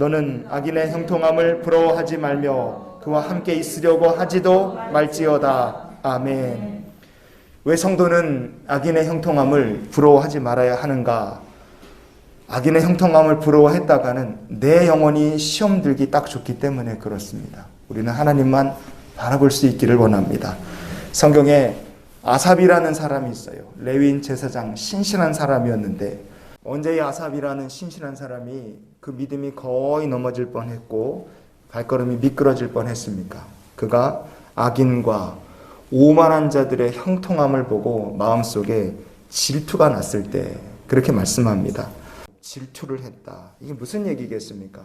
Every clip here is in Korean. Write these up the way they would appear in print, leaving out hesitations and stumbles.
너는 악인의 형통함을 부러워하지 말며 그와 함께 있으려고 하지도 말지어다. 아멘. 왜 성도는 악인의 형통함을 부러워하지 말아야 하는가? 악인의 형통함을 부러워했다가는 내 영혼이 시험 들기 딱 좋기 때문에 그렇습니다. 우리는 하나님만 바라볼 수 있기를 원합니다. 성경에 아삽이라는 사람이 있어요. 레위인 제사장 신실한 사람이었는데 언제 이 아삽이라는 신실한 사람이 그 믿음이 거의 넘어질 뻔했고 발걸음이 미끄러질 뻔했습니까? 그가 악인과 오만한 자들의 형통함을 보고 마음속에 질투가 났을 때 그렇게 말씀합니다. 질투를 했다. 이게 무슨 얘기겠습니까?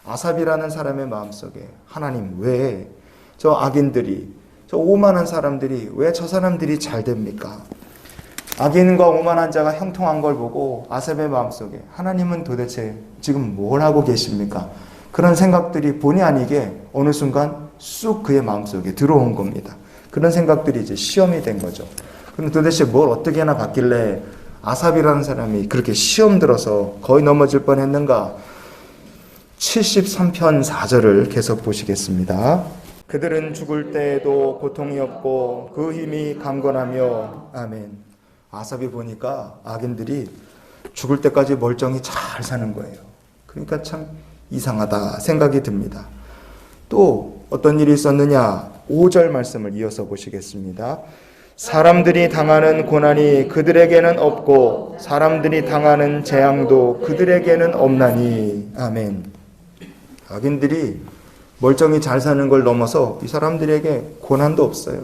아삽이라는 사람의 마음속에 하나님 왜 저 악인들이 저 오만한 사람들이 왜 저 사람들이 잘 됩니까? 악인과 오만한 자가 형통한 걸 보고 아삽의 마음속에 하나님은 도대체 지금 뭘 하고 계십니까? 그런 생각들이 본의 아니게 어느 순간 쑥 그의 마음속에 들어온 겁니다. 그런 생각들이 이제 시험이 된 거죠. 그럼 도대체 뭘 어떻게나 받길래 아삽이라는 사람이 그렇게 시험 들어서 거의 넘어질 뻔했는가? 73편 4절을 계속 보시겠습니다. 그들은 죽을 때에도 고통이 없고 그 힘이 강건하며 아멘. 아삽이 보니까 악인들이 죽을 때까지 멀쩡히 잘 사는 거예요. 그러니까 참 이상하다 생각이 듭니다. 또 어떤 일이 있었느냐? 5절 말씀을 이어서 보시겠습니다. 사람들이 당하는 고난이 그들에게는 없고 사람들이 당하는 재앙도 그들에게는 없나니 아멘. 악인들이 멀쩡히 잘 사는 걸 넘어서 이 사람들에게 고난도 없어요.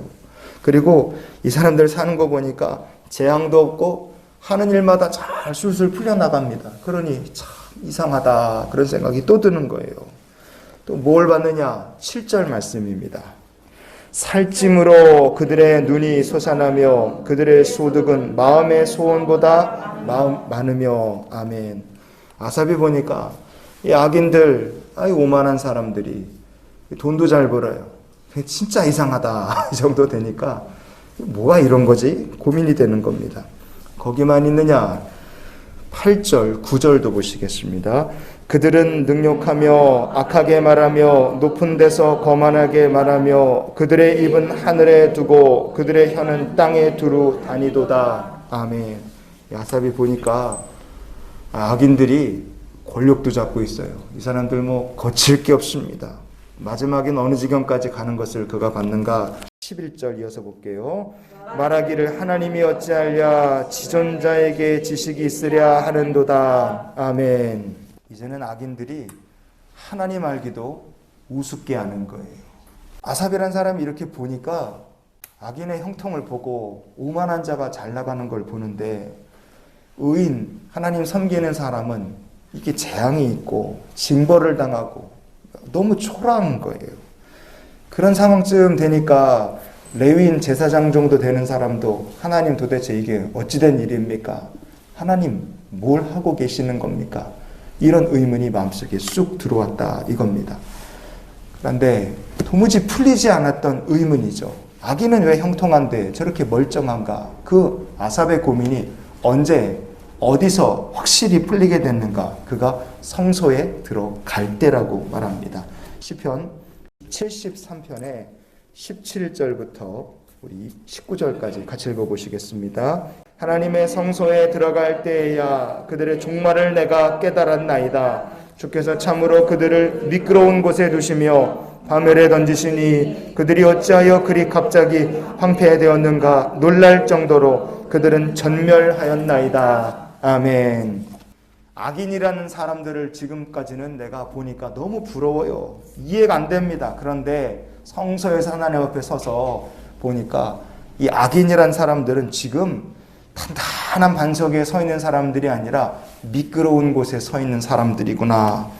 그리고 이 사람들 사는 거 보니까 재앙도 없고 하는 일마다 잘 술술 풀려나갑니다. 그러니 참 이상하다 그런 생각이 또 드는 거예요. 또 뭘 받느냐? 7절 말씀입니다. 살찜으로 그들의 눈이 솟아나며 그들의 소득은 마음의 소원보다 많으며 아멘. 아삽이 보니까 이 악인들, 오만한 사람들이 돈도 잘 벌어요. 진짜 이상하다 이 정도 되니까 뭐가 이런 거지? 고민이 되는 겁니다. 거기만 있느냐? 8절, 9절도 보시겠습니다. 그들은 능욕하며 악하게 말하며 높은 데서 거만하게 말하며 그들의 입은 하늘에 두고 그들의 혀는 땅에 두루 다니도다. 아멘. 아삽이 보니까 악인들이 권력도 잡고 있어요. 이 사람들 뭐 거칠 게 없습니다. 마지막엔 어느 지경까지 가는 것을 그가 봤는가? 11절 이어서 볼게요. 말하기를 하나님이 어찌하랴 지존자에게 지식이 있으랴 하는도다. 아멘. 이제는 악인들이 하나님 알기도 우습게 하는 거예요. 아삽이라는 사람이 이렇게 보니까 악인의 형통을 보고 오만한 자가 잘 나가는 걸 보는데 의인, 하나님 섬기는 사람은 이게 재앙이 있고 징벌을 당하고 너무 초라한 거예요. 그런 상황쯤 되니까 레위인 제사장 정도 되는 사람도 하나님 도대체 이게 어찌된 일입니까? 하나님 뭘 하고 계시는 겁니까? 이런 의문이 마음속에 쑥 들어왔다 이겁니다. 그런데 도무지 풀리지 않았던 의문이죠. 악인은 왜 형통한데 저렇게 멀쩡한가? 그 아삽의 고민이 언제 어디서 확실히 풀리게 됐는가? 그가 성소에 들어갈 때라고 말합니다. 시편 73편의 17절부터 우리 19절까지 같이 읽어보시겠습니다. 하나님의 성소에 들어갈 때에야 그들의 종말을 내가 깨달았나이다. 주께서 참으로 그들을 미끄러운 곳에 두시며 파멸에 던지시니 그들이 어찌하여 그리 갑자기 황폐되었는가 놀랄 정도로 그들은 전멸하였나이다. 아멘. 악인이라는 사람들을 지금까지는 내가 보니까 너무 부러워요. 이해가 안 됩니다. 그런데 성소에서 하나님 앞에 서서 보니까 이 악인이라는 사람들은 지금 단단한 반석에 서 있는 사람들이 아니라 미끄러운 곳에 서 있는 사람들이구나.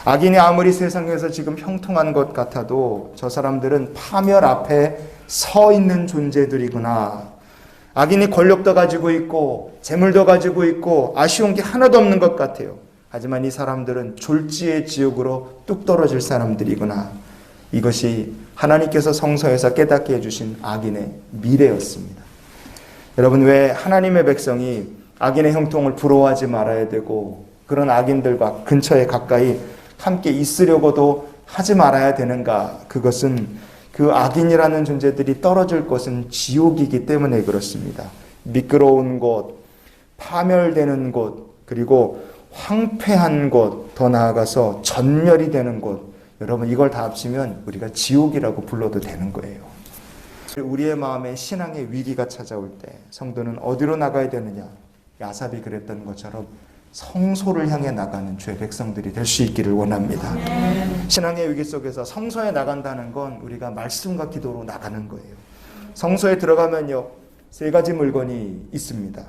악인이 아무리 세상에서 지금 형통한 것 같아도 저 사람들은 파멸 앞에 서 있는 존재들이구나. 악인이 권력도 가지고 있고 재물도 가지고 있고 아쉬운 게 하나도 없는 것 같아요. 하지만 이 사람들은 졸지의 지옥으로 뚝 떨어질 사람들이구나. 이것이 하나님께서 성서에서 깨닫게 해주신 악인의 미래였습니다. 여러분, 왜 하나님의 백성이 악인의 형통을 부러워하지 말아야 되고 그런 악인들과 근처에 가까이 함께 있으려고도 하지 말아야 되는가? 그것은 그 악인이라는 존재들이 떨어질 곳은 지옥이기 때문에 그렇습니다. 미끄러운 곳, 파멸되는 곳, 그리고 황폐한 곳, 더 나아가서 전멸이 되는 곳. 여러분 이걸 다 합치면 우리가 지옥이라고 불러도 되는 거예요. 우리의 마음에 신앙의 위기가 찾아올 때 성도는 어디로 나가야 되느냐? 아삽이 그랬던 것처럼 성소를 향해 나가는 주의 백성들이 될 수 있기를 원합니다. 신앙의 위기 속에서 성소에 나간다는 건 우리가 말씀과 기도로 나가는 거예요. 성소에 들어가면요, 3가지 물건이 있습니다.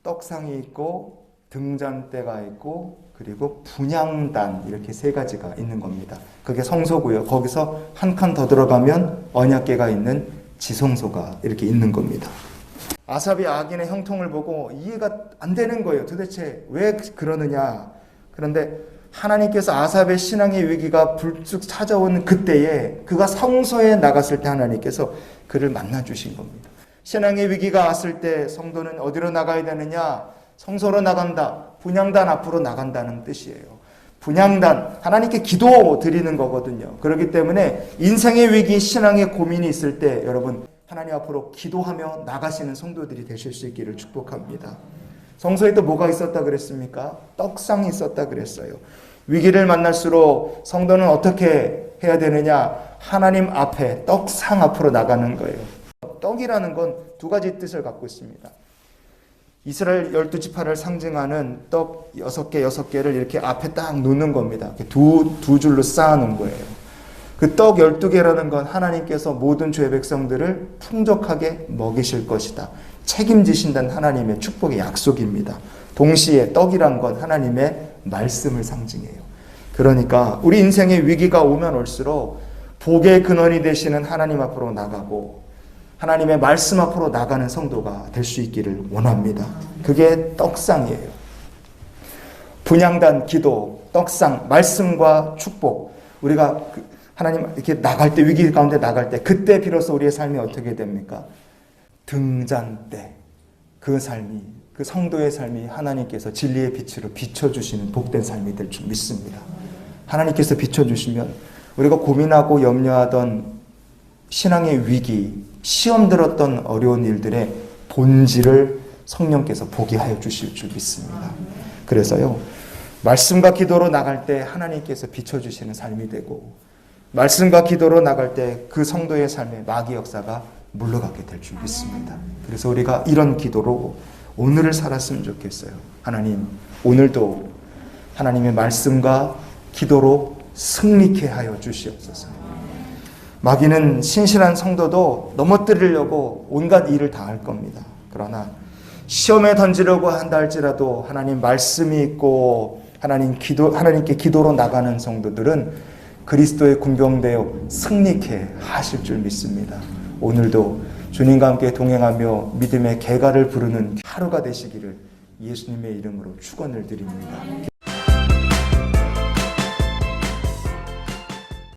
떡상이 있고 등잔대가 있고 그리고 분향단, 이렇게 3가지가 있는 겁니다. 그게 성소고요. 거기서 한 칸 더 들어가면 언약궤가 있는 지성소가 이렇게 있는 겁니다. 아삽이 악인의 형통을 보고 이해가 안 되는 거예요. 도대체 왜 그러느냐. 그런데 하나님께서 아삽의 신앙의 위기가 불쑥 찾아온 그때에 그가 성소에 나갔을 때 하나님께서 그를 만나주신 겁니다. 신앙의 위기가 왔을 때 성도는 어디로 나가야 되느냐? 성소로 나간다. 분향단 앞으로 나간다는 뜻이에요. 분향단, 하나님께 기도 드리는 거거든요. 그렇기 때문에 인생의 위기, 신앙의 고민이 있을 때 여러분 하나님 앞으로 기도하며 나가시는 성도들이 되실 수 있기를 축복합니다. 성소에 또 뭐가 있었다 그랬습니까? 떡상이 있었다 그랬어요. 위기를 만날수록 성도는 어떻게 해야 되느냐? 하나님 앞에 떡상 앞으로 나가는 거예요. 떡이라는 건 2가지 뜻을 갖고 있습니다. 이스라엘 12지파를 상징하는 떡 6개를 이렇게 앞에 딱 놓는 겁니다. 두 줄로 쌓아놓은 거예요. 그 떡 12개라는 건 하나님께서 모든 주의 백성들을 풍족하게 먹이실 것이다. 책임지신다는 하나님의 축복의 약속입니다. 동시에 떡이란 건 하나님의 말씀을 상징해요. 그러니까 우리 인생의 위기가 오면 올수록 복의 근원이 되시는 하나님 앞으로 나가고 하나님의 말씀 앞으로 나가는 성도가 될 수 있기를 원합니다. 그게 떡상이에요. 분향단, 기도, 떡상, 말씀과 축복. 우리가 하나님 이렇게 나갈 때, 위기 가운데 나갈 때, 그때 비로소 우리의 삶이 어떻게 됩니까? 등잔대, 그 삶이, 그 성도의 삶이 하나님께서 진리의 빛으로 비춰주시는 복된 삶이 될 줄 믿습니다. 하나님께서 비춰주시면 우리가 고민하고 염려하던 신앙의 위기, 시험 들었던 어려운 일들의 본질을 성령께서 보게 하여 주실 줄 믿습니다. 그래서요, 말씀과 기도로 나갈 때 하나님께서 비춰주시는 삶이 되고, 말씀과 기도로 나갈 때 그 성도의 삶에 마귀 역사가 물러가게 될 줄 믿습니다. 그래서 우리가 이런 기도로 오늘을 살았으면 좋겠어요. 하나님, 오늘도 하나님의 말씀과 기도로 승리케 하여 주시옵소서. 마귀는 신실한 성도도 넘어뜨리려고 온갖 일을 다 할 겁니다. 그러나 시험에 던지려고 한다 할지라도 하나님 말씀이 있고 하나님께 기도로 나가는 성도들은 그리스도의 군병되어 승리케 하실 줄 믿습니다. 오늘도 주님과 함께 동행하며 믿음의 개가를 부르는 하루가 되시기를 예수님의 이름으로 축원을 드립니다.